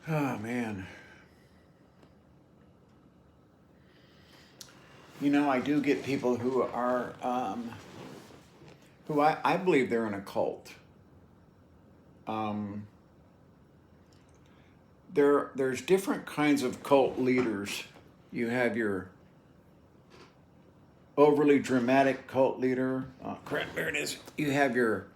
Oh, man. You know, I do get people who are, who I believe they're in a cult. Um, there's different kinds of cult leaders. You have your overly dramatic cult leader. Crap, there it is. You have your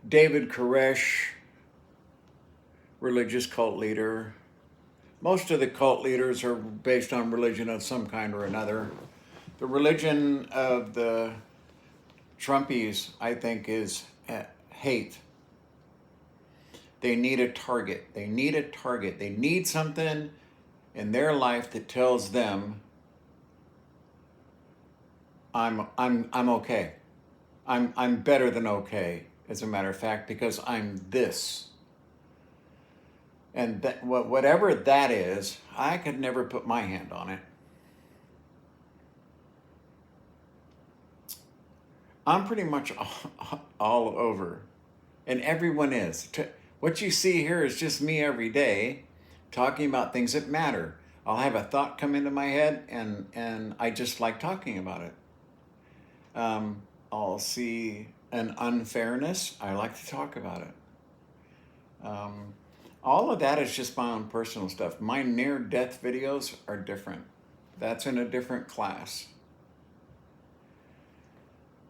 David Koresh religious cult leader. Most of the cult leaders are based on religion of some kind or another. The religion of the Trumpies, I think, is hate. They need a target. They need a target. They need something in their life that tells them, I'm okay. I'm better than okay, as a matter of fact, because I'm this. And that, whatever that is, I could never put my hand on it. I'm pretty much all over, and everyone is. What you see here is just me every day talking about things that matter. I'll have a thought come into my head, and I just like talking about it. I'll see an unfairness. I like to talk about it. All of that is just my own personal stuff. My near-death videos are different. That's in a different class.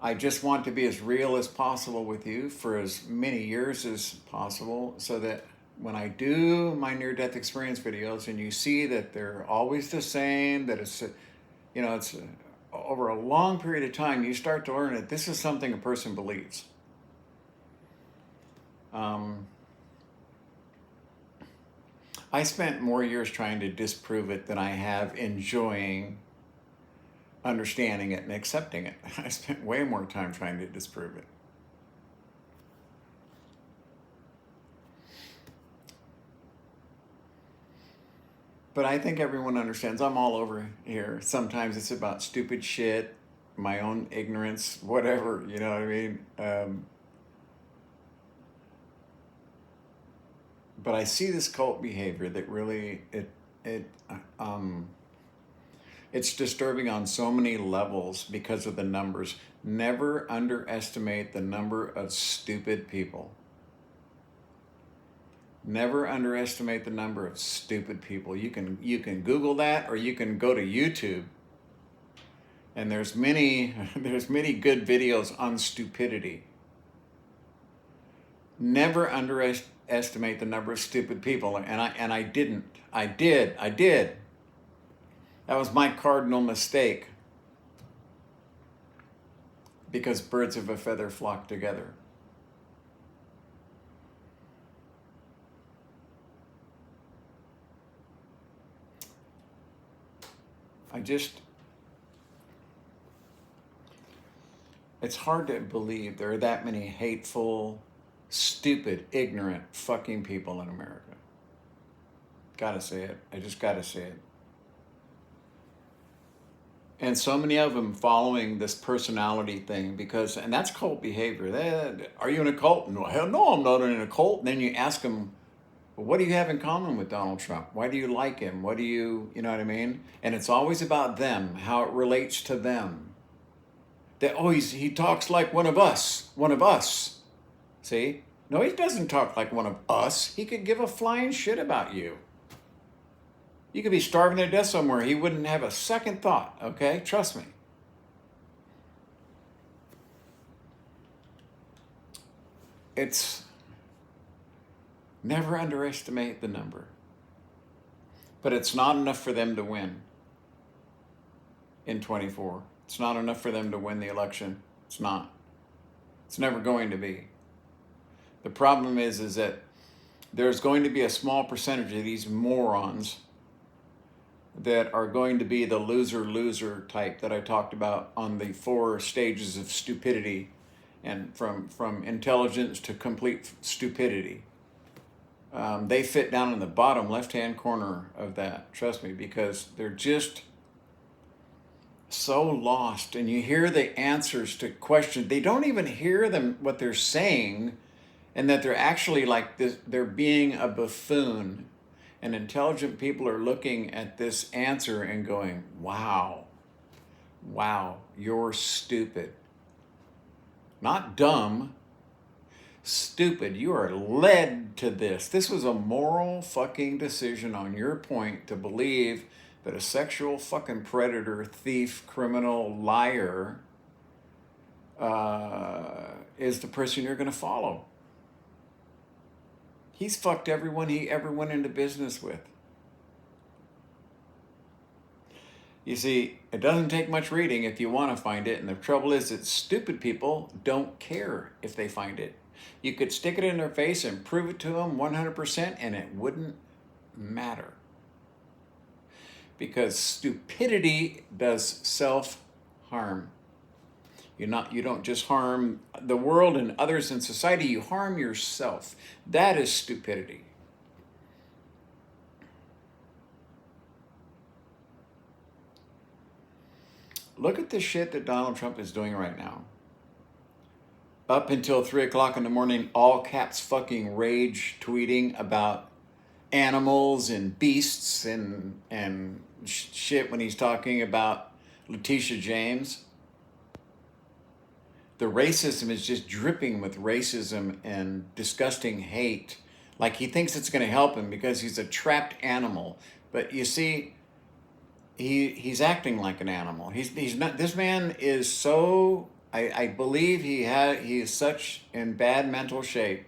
I just want to be as real as possible with you for as many years as possible so that when I do my near-death experience videos and you see that they're always the same, that it's, it's over a long period of time, you start to learn that this is something a person believes. I spent more years trying to disprove it than I have enjoying understanding it and accepting it. I spent way more time trying to disprove it. But I think everyone understands. I'm all over here. Sometimes it's about stupid shit, my own ignorance, whatever, you know what I mean? But I see this cult behavior that really, it, um, it's disturbing on so many levels because of the numbers. Never underestimate the number of stupid people. Never underestimate the number of stupid people. You can Google that, or you can go to YouTube, and there's many there's many good videos on stupidity. Never underestimate the number of stupid people, and I didn't. I did. That was my cardinal mistake, because birds of a feather flock together. I just, it's hard to believe there are that many hateful, stupid, ignorant, fucking people in America. Gotta say it. I just gotta say it. And so many of them following this personality thing because, and that's cult behavior. Are you in a cult? No, hell no, I'm not in a cult. And then you ask them, well, what do you have in common with Donald Trump? Why do you like him? What do you know what I mean? And it's always about them, how it relates to them. That, oh, he talks like one of us, one of us. See? No, he doesn't talk like one of us. He could give a flying shit about you. You could be starving to death somewhere. He wouldn't have a second thought, okay? Trust me. It's never underestimate the number. But it's not enough for them to win in 24. It's not enough for them to win the election. It's not. It's never going to be. The problem is that there's going to be a small percentage of these morons that are going to be the loser type that I talked about on the 4 stages of stupidity, and from intelligence to complete stupidity. They fit down in the bottom left-hand corner of that, trust me, because they're just so lost. And you hear the answers to questions. They don't even hear them, what they're saying, and that they're actually like this, they're being a buffoon. And intelligent people are looking at this answer and going, wow, you're stupid. Not dumb, stupid. You are led to this. This was a moral fucking decision on your point to believe that a sexual fucking predator, thief, criminal, liar is the person you're going to follow. He's fucked everyone he ever went into business with. You see, it doesn't take much reading if you want to find it, and the trouble is that stupid people don't care if they find it. You could stick it in their face and prove it to them 100%, and it wouldn't matter. Because stupidity does self-harm. You don't just harm the world and others in society, you harm yourself. That is stupidity. Look at the shit that Donald Trump is doing right now. Up until 3 o'clock in the morning, all caps fucking rage tweeting about animals and beasts and shit when he's talking about Letitia James. The racism is just dripping with racism and disgusting hate. Like he thinks it's going to help him because he's a trapped animal. But you see, he's acting like an animal. He's not. This man is so. I believe he is such in bad mental shape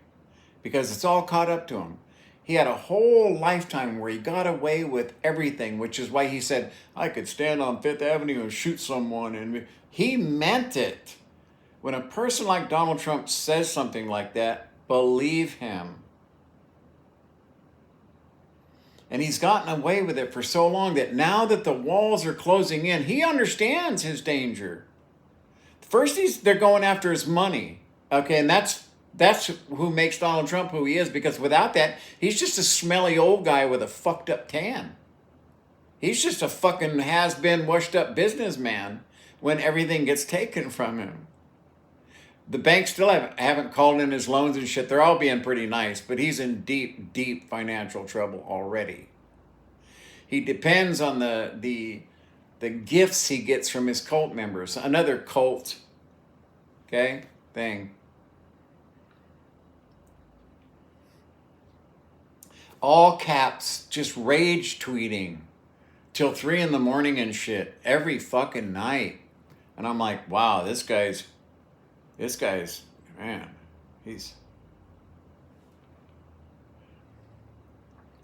because it's all caught up to him. He had a whole lifetime where he got away with everything, which is why he said, I could stand on Fifth Avenue and shoot someone. And he meant it. When a person like Donald Trump says something like that, believe him. And he's gotten away with it for so long that now that the walls are closing in, he understands his danger. First, they're going after his money. Okay, and that's who makes Donald Trump who he is, because without that, he's just a smelly old guy with a fucked up tan. He's just a fucking has-been, washed-up businessman when everything gets taken from him. The banks still haven't called in his loans and shit. They're all being pretty nice, but he's in deep, deep financial trouble already. He depends on the gifts he gets from his cult members. Another cult, thing. All caps, just rage tweeting till 3 in the morning and shit every fucking night. And I'm like, wow, this guy's, man,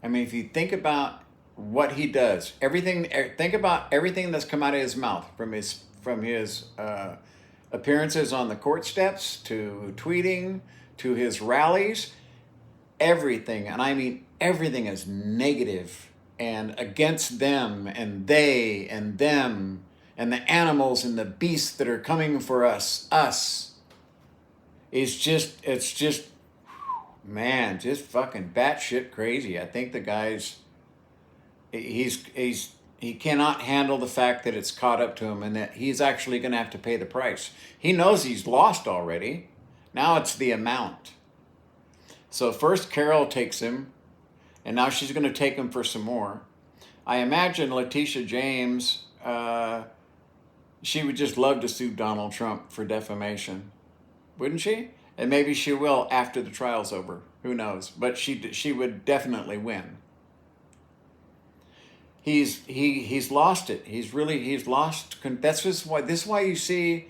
I mean, if you think about what he does, think about everything that's come out of his mouth, from his appearances on the court steps, to tweeting, to his rallies, everything, and I mean everything is negative and against them and they and them and the animals and the beasts that are coming for us. It's just, man, just fucking batshit crazy. I think the guy's, he cannot handle the fact that it's caught up to him and that he's actually going to have to pay the price. He knows he's lost already. Now it's the amount. So first Carol takes him, and now she's going to take him for some more. I imagine Letitia James, she would just love to sue Donald Trump for defamation. Wouldn't she? And maybe she will after the trial's over. Who knows? But she would definitely win. He's lost it. He's lost. This is why you see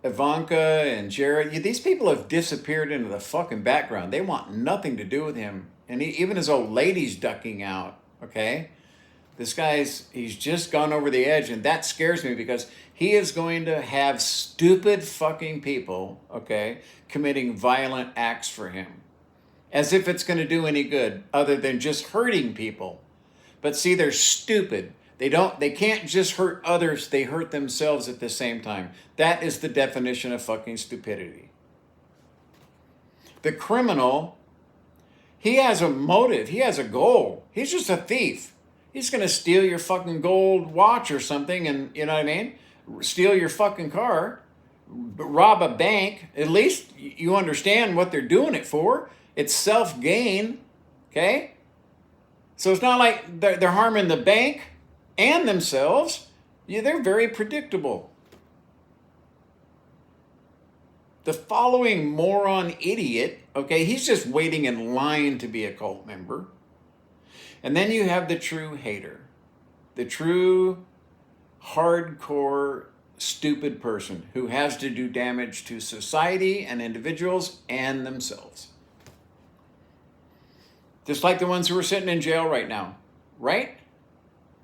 Ivanka and Jared. These people have disappeared into the fucking background. They want nothing to do with him. And even his old lady's ducking out. Okay, this he's just gone over the edge, and that scares me because he is going to have stupid fucking people, committing violent acts for him, as if it's going to do any good other than just hurting people. But see, they're stupid. They can't just hurt others, they hurt themselves at the same time. That is the definition of fucking stupidity. The criminal, he has a motive, he has a goal. He's just a thief. He's going to steal your fucking gold watch or something, and you know what I mean? Steal your fucking car, rob a bank. At least you understand what they're doing it for. It's self-gain, okay? So it's not like they're harming the bank and themselves. Yeah, they're very predictable. The following moron idiot, okay, he's just waiting in line to be a cult member. And then you have the true hater, the true hardcore stupid person who has to do damage to society and individuals and themselves. Just like the ones who are sitting in jail right now, right?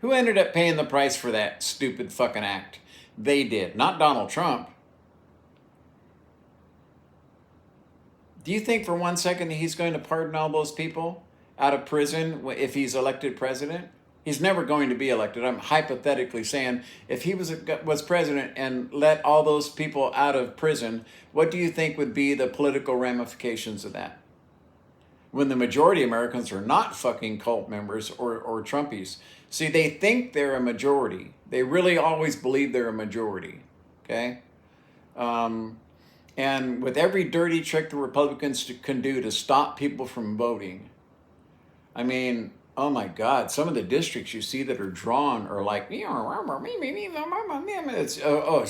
Who ended up paying the price for that stupid fucking act? They did, not Donald Trump. Do you think for 1 second that he's going to pardon all those people out of prison if he's elected president? He's never going to be elected. I'm hypothetically saying if he was president and let all those people out of prison, what do you think would be the political ramifications of that? When the majority of Americans are not fucking cult members or Trumpies. See, they think they're a majority. They really always believe they're a majority. Okay? And with every dirty trick the Republicans can do to stop people from voting, I mean, oh my God, some of the districts you see that are drawn are like, it's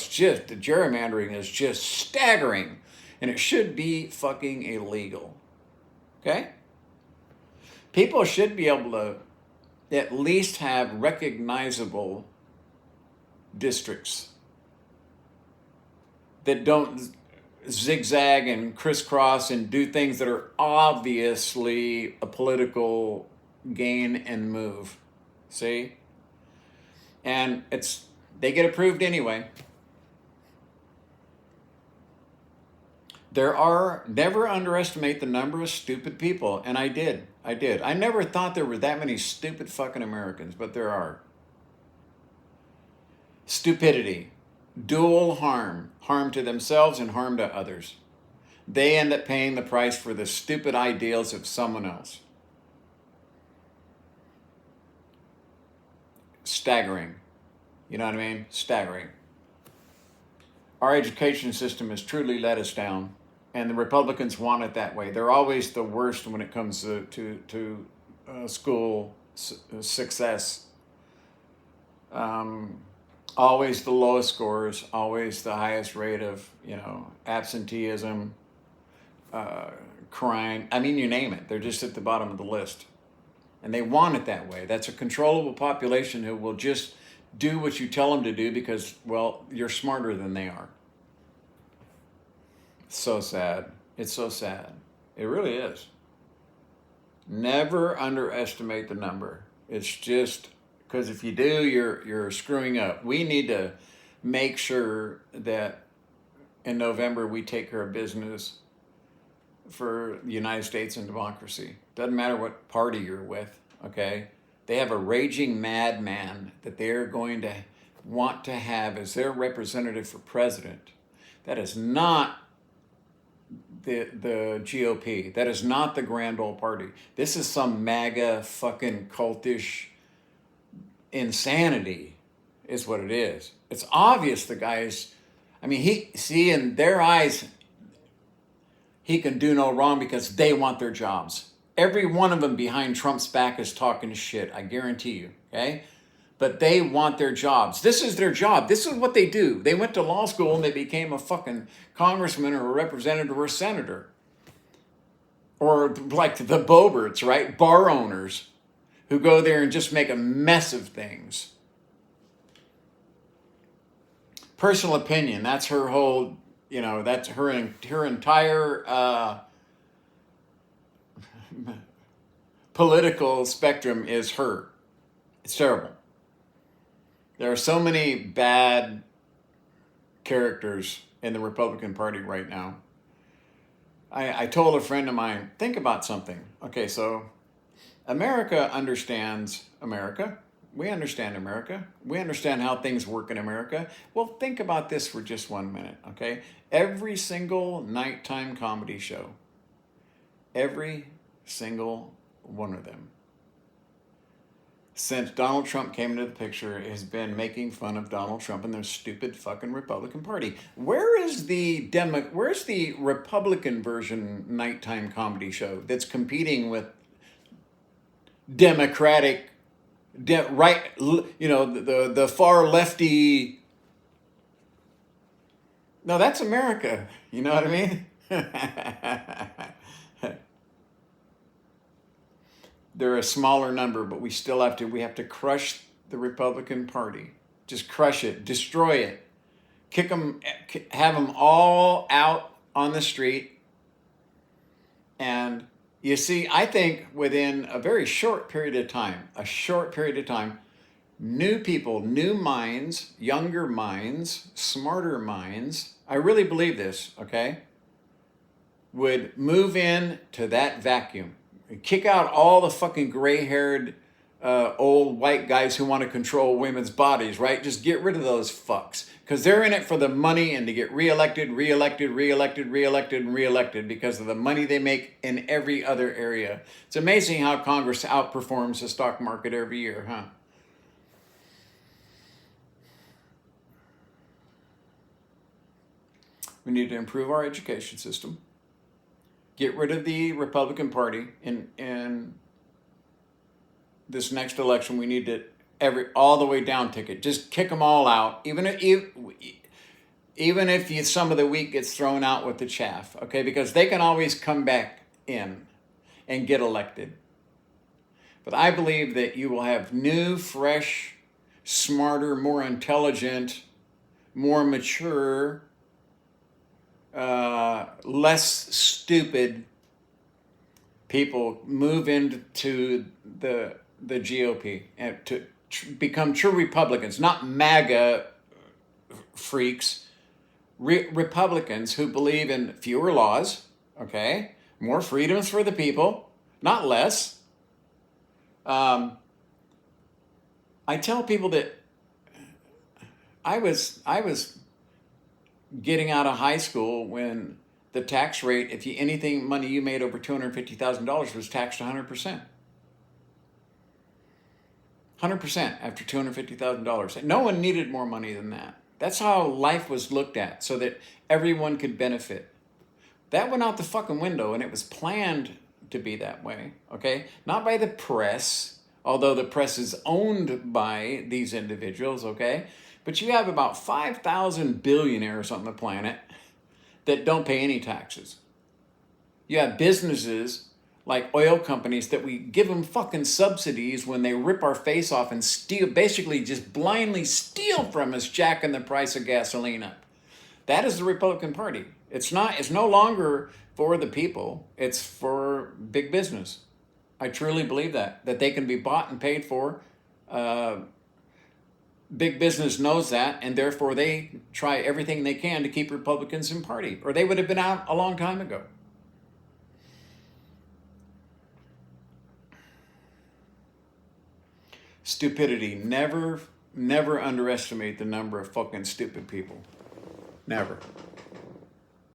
just, the gerrymandering is just staggering. And it should be fucking illegal. Okay? People should be able to at least have recognizable districts that don't zigzag and crisscross and do things that are obviously a political gain and move. See? And they get approved anyway. Never underestimate the number of stupid people. And I did. I never thought there were that many stupid fucking Americans, but there are. Stupidity. Dual harm to themselves and harm to others. They end up paying the price for the stupid ideals of someone else. Staggering. You know what I mean? Staggering. Our education system has truly let us down, and the Republicans want it that way. They're always the worst when it comes to school success. Always the lowest scores, always the highest rate of, absenteeism, crime. I mean, you name it. They're just at the bottom of the list. And they want it that way. That's a controllable population who will just do what you tell them to do because, well, you're smarter than they are. It's so sad. It's so sad. It really is. Never underestimate the number. It's just... because if you do, you're screwing up. We need to make sure that in November we take care of business for the United States and democracy. Doesn't matter what party you're with, okay? They have a raging madman that they're going to want to have as their representative for president. That is not the GOP. That is not the grand old party. This is some MAGA fucking cultish insanity is what it is. It's obvious the guy's, in their eyes, he can do no wrong because they want their jobs. Every one of them behind Trump's back is talking shit, I guarantee you, okay? But they want their jobs. This is their job. This is what they do. They went to law school and they became a fucking congressman or a representative or a senator. Or like the Boberts, right? Bar owners who go there and just make a mess of things. Personal opinion, that's her whole, that's her entire political spectrum is her. It's terrible. There are so many bad characters in the Republican Party right now. I told a friend of mine, think about something. Okay, so America understands America. We understand America. We understand how things work in America. Well, think about this for just 1 minute, okay? Every single nighttime comedy show, every single one of them, since Donald Trump came into the picture, has been making fun of Donald Trump and their stupid fucking Republican Party. Where's the Republican version nighttime comedy show that's competing with democratic, right, the far lefty. No, that's America. You know what I mean? They're a smaller number, but we have to crush the Republican Party. Just crush it, destroy it, kick them, have them all out on the street. And you see, I think within a very short period of time, new people, new minds, younger minds, smarter minds, I really believe this, okay, would move in to that vacuum. Kick out all the fucking gray-haired old white guys who want to control women's bodies, right? Just get rid of those fucks. Because they're in it for the money and to get reelected because of the money they make in every other area. It's amazing how Congress outperforms the stock market every year, huh? We need to improve our education system. Get rid of the Republican Party in this next election. We need to all the way down ticket. Just kick them all out. Even if some of the wheat gets thrown out with the chaff, okay? Because they can always come back in and get elected. But I believe that you will have new, fresh, smarter, more intelligent, more mature, less stupid people move into the GOP and to become true Republicans, not MAGA freaks, Republicans who believe in fewer laws, okay, more freedoms for the people, not less. I tell people that I was getting out of high school when the tax rate, if anything money you made over $250,000 was taxed 100%. 100% after $250,000. No one needed more money than that. That's how life was looked at, so that everyone could benefit. That went out the fucking window, and it was planned to be that way, okay? Not by the press, although the press is owned by these individuals, okay? But you have about 5,000 billionaires on the planet that don't pay any taxes. You have businesses like oil companies that we give them fucking subsidies when they rip our face off and steal, basically just blindly steal from us, jacking the price of gasoline up. That is the Republican Party. It's no longer for the people. It's for big business. I truly believe that they can be bought and paid for. Big business knows that, and therefore they try everything they can to keep Republicans in party, or they would have been out a long time ago. Stupidity. Never underestimate the number of fucking stupid people. Never.